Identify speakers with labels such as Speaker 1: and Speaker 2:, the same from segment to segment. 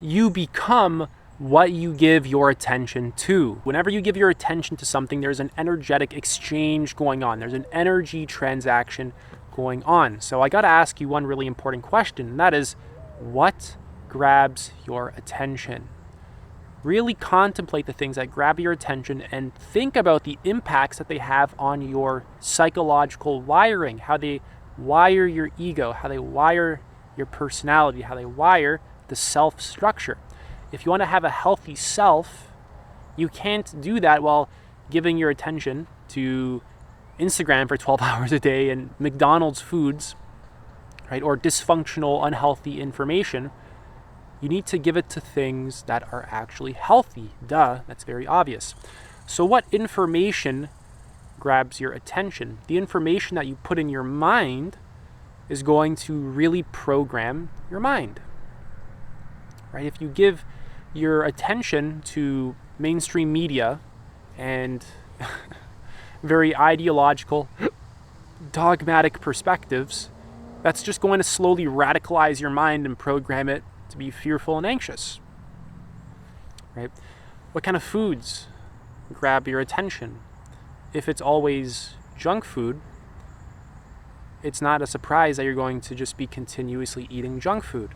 Speaker 1: You become what you give your attention to. Whenever you give your attention to something, there's an energetic exchange going on. There's an energy transaction going on. So I got to ask you one really important question, and that is, what grabs your attention? Really contemplate the things that grab your attention and think about the impacts that they have on your psychological wiring, how they wire your ego, how they wire your personality, how they wire the self structure. If you want to have a healthy self, you can't do that while giving your attention to Instagram for 12 hours a day and McDonald's foods, right? Or dysfunctional, unhealthy information. You need to give it to things that are actually healthy. Duh, that's very obvious. So what information grabs your attention? The information that you put in your mind is going to really program your mind, right? If you give your attention to mainstream media and very ideological, dogmatic perspectives, that's just going to slowly radicalize your mind and program it to be fearful and anxious, right? What kind of foods grab your attention? If it's always junk food, it's not a surprise that you're going to just be continuously eating junk food.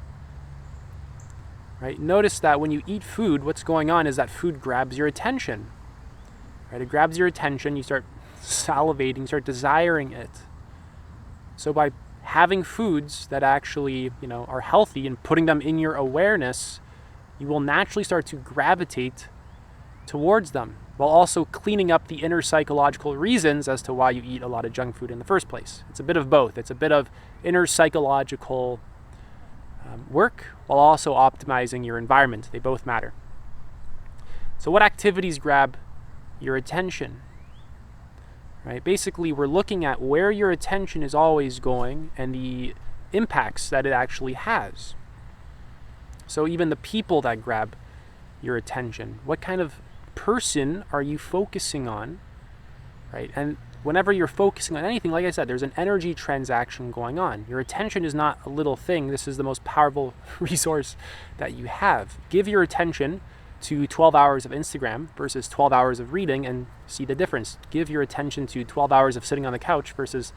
Speaker 1: Right? Notice that when you eat food, what's going on is that food grabs your attention. Right? It grabs your attention, you start salivating, you start desiring it. So by having foods that actually, are healthy and putting them in your awareness, you will naturally start to gravitate towards them, while also cleaning up the inner psychological reasons as to why you eat a lot of junk food in the first place. It's a bit of both. It's a bit of inner psychological work while also optimizing your environment. They both matter. So what activities grab your attention? Right? Basically, we're looking at where your attention is always going and the impacts that it actually has. So even the people that grab your attention, what kind of person are you focusing on? Right? And whenever you're focusing on anything, like I said, there's an energy transaction going on. Your attention is not a little thing. This is the most powerful resource that you have. Give your attention to 12 hours of Instagram versus 12 hours of reading and see the difference. Give your attention to 12 hours of sitting on the couch versus,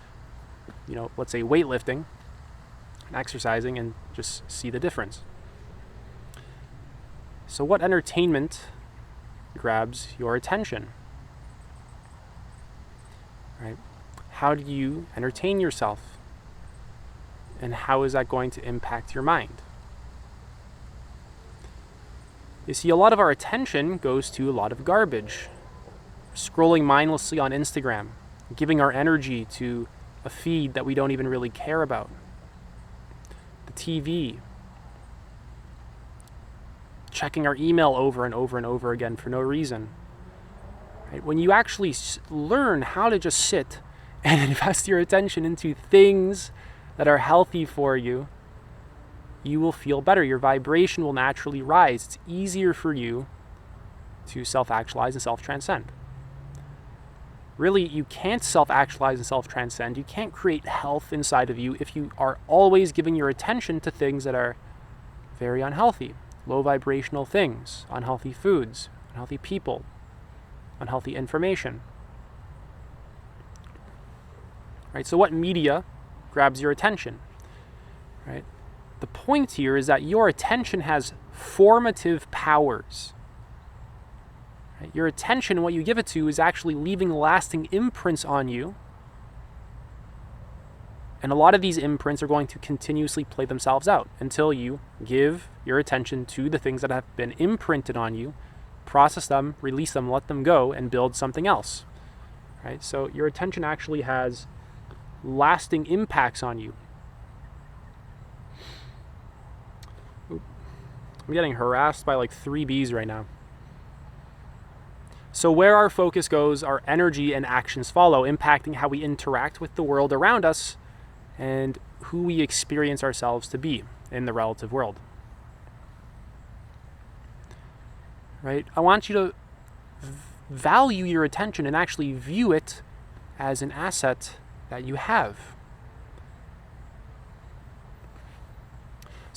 Speaker 1: let's say weightlifting and exercising, and just see the difference. So what entertainment grabs your attention? Right? How do you entertain yourself? And how is that going to impact your mind? You see, a lot of our attention goes to a lot of garbage. Scrolling mindlessly on Instagram, giving our energy to a feed that we don't even really care about. The TV. Checking our email over and over and over again for no reason. Right? When you actually learn how to just sit and invest your attention into things that are healthy for you, you will feel better. Your vibration will naturally rise. It's easier for you to self-actualize and self-transcend. Really, you can't self-actualize and self-transcend. You can't create health inside of you if you are always giving your attention to things that are very unhealthy. Low vibrational things, unhealthy foods, unhealthy people, unhealthy information. Right? So what media grabs your attention? Right? The point here is that your attention has formative powers. Right? Your attention, what you give it to, is actually leaving lasting imprints on you. And a lot of these imprints are going to continuously play themselves out until you give your attention to the things that have been imprinted on you, process them, release them, let them go, and build something else. Right? So your attention actually has lasting impacts on you. I'm getting harassed by like 3 bees right now. So where our focus goes, our energy and actions follow, impacting how we interact with the world around us and who we experience ourselves to be in the relative world. Right? I want you to value your attention and actually view it as an asset that you have.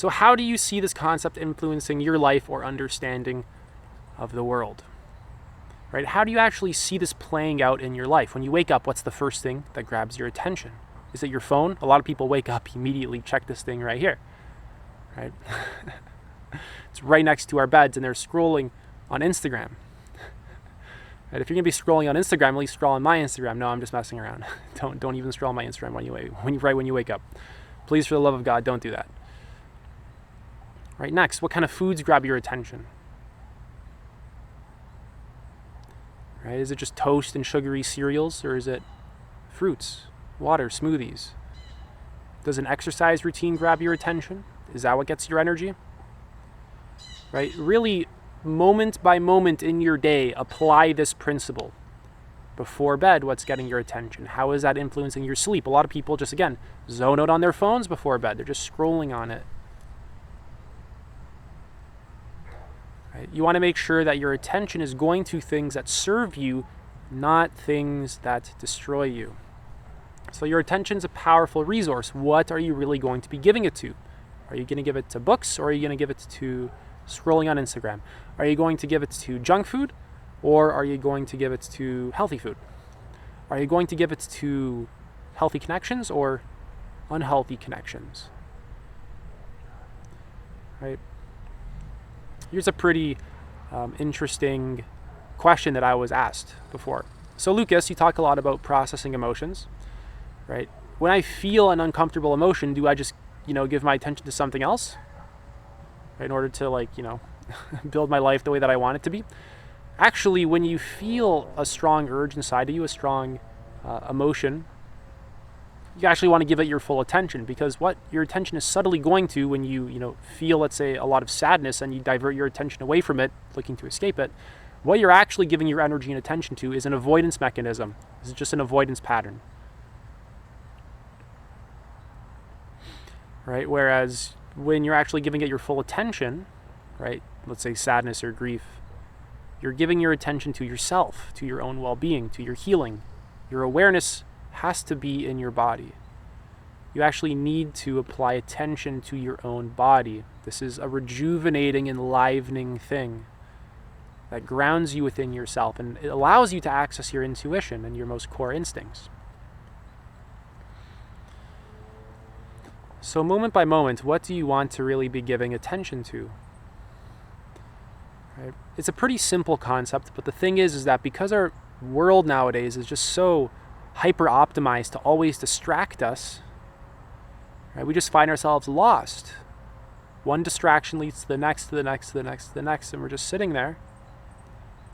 Speaker 1: So how do you see this concept influencing your life or understanding of the world? Right? How do you actually see this playing out in your life? When you wake up, what's the first thing that grabs your attention? Is it your phone? A lot of people wake up, immediately check this thing right here. Right? It's right next to our beds and they're scrolling on Instagram. Right? If you're gonna be scrolling on Instagram, at least scroll on my Instagram. No, I'm just messing around. Don't even scroll on my Instagram when you wake up. Please, for the love of God, don't do that. Right, next, what kind of foods grab your attention? Right, is it just toast and sugary cereals, or is it fruits, water, smoothies? Does an exercise routine grab your attention? Is that what gets your energy? Right, really, moment by moment in your day, apply this principle. Before bed, what's getting your attention? How is that influencing your sleep? A lot of people just, again, zone out on their phones before bed. They're just scrolling on it. Right? You want to make sure that your attention is going to things that serve you, not things that destroy you. So your attention is a powerful resource. What are you really going to be giving it to? Are you going to give it to books, or are you going to give it to scrolling on Instagram? Are you going to give it to junk food, or are you going to give it to healthy food? Are you going to give it to healthy connections or unhealthy connections? Right? Here's a pretty interesting question that I was asked before. So Lucas, you talk a lot about processing emotions, right? When I feel an uncomfortable emotion, do I just, give my attention to something else, right, in order to build my life the way that I want it to be? Actually, when you feel a strong urge inside of you, a strong emotion, you actually want to give it your full attention, because what your attention is subtly going to when you feel, let's say, a lot of sadness and you divert your attention away from it, looking to escape it, what you're actually giving your energy and attention to is an avoidance mechanism. This is just an avoidance pattern. Right? Whereas when you're actually giving it your full attention, right, let's say sadness or grief, you're giving your attention to yourself, to your own well-being, to your healing. Your awareness has to be in your body. You actually need to apply attention to your own body. This is a rejuvenating, enlivening thing that grounds you within yourself, and it allows you to access your intuition and your most core instincts. So moment by moment, what do you want to really be giving attention to? Right? It's a pretty simple concept, but the thing is that because our world nowadays is just so hyper optimized to always distract us, right, we just find ourselves lost. One distraction leads to the next, to the next, to the next, to the next, and we're just sitting there.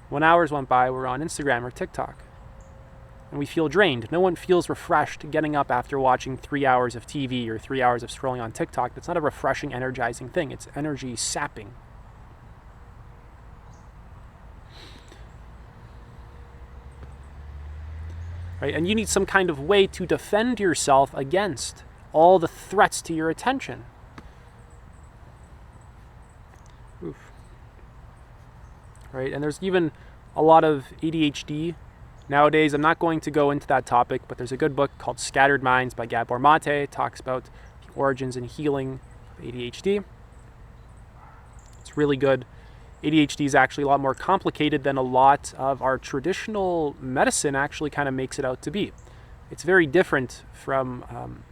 Speaker 1: When hours went by, we're on Instagram or TikTok, and we feel drained. No one feels refreshed getting up after watching 3 hours of TV or 3 hours of scrolling on TikTok. That's not a refreshing, energizing thing. It's energy sapping. Right? And you need some kind of way to defend yourself against all the threats to your attention. Oof. Right? And there's even a lot of ADHD nowadays. I'm not going to go into that topic, but there's a good book called Scattered Minds by Gabor Mate. It talks about the origins and healing of ADHD. It's really good. ADHD is actually a lot more complicated than a lot of our traditional medicine actually kind of makes it out to be. It's very different from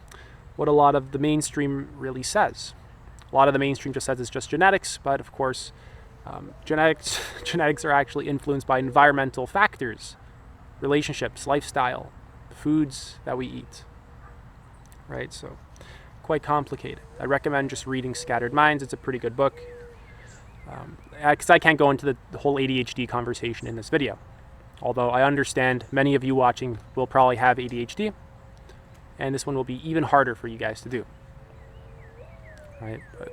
Speaker 1: what a lot of the mainstream really says. A lot of the mainstream just says it's just genetics, but of course, genetics are actually influenced by environmental factors, relationships, lifestyle, foods that we eat. Right? So, quite complicated. I recommend just reading Scattered Minds. It's a pretty good book. Because I can't go into the whole ADHD conversation in this video. Although I understand many of you watching will probably have ADHD, and this one will be even harder for you guys to do. Right? But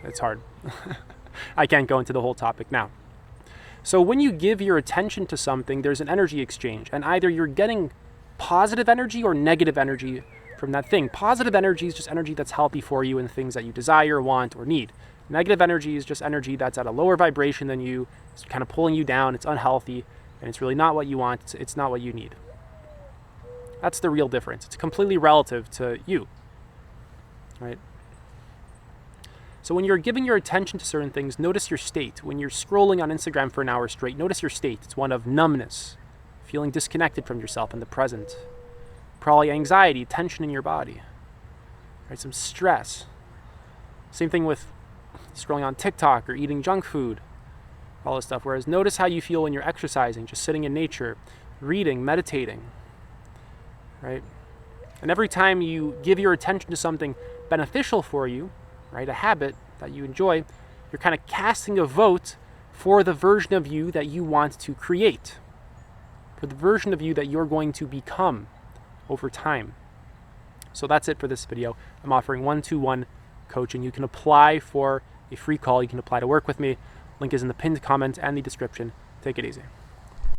Speaker 1: it's hard. I can't go into the whole topic now. So when you give your attention to something, there's an energy exchange, and either you're getting positive energy or negative energy from that thing. Positive energy is just energy that's healthy for you and things that you desire, want, or need. Negative energy is just energy that's at a lower vibration than you. It's kind of pulling you down. It's unhealthy, and it's really not what you want. It's not what you need. That's the real difference. It's completely relative to you, right? So when you're giving your attention to certain things, notice your state. When you're scrolling on Instagram for an hour straight, notice your state. It's one of numbness, feeling disconnected from yourself in the present. Probably anxiety, tension in your body, right? Some stress. Same thing with scrolling on TikTok or eating junk food, all this stuff. Whereas notice how you feel when you're exercising, just sitting in nature, reading, meditating, right? And every time you give your attention to something beneficial for you, right, a habit that you enjoy, you're kind of casting a vote for the version of you that you want to create, for the version of you that you're going to become over time. So that's it for this video. I'm offering 1-to-1 coaching. You can apply for a free call. You can apply to work with me. Link is in the pinned comment and the description. Take it easy.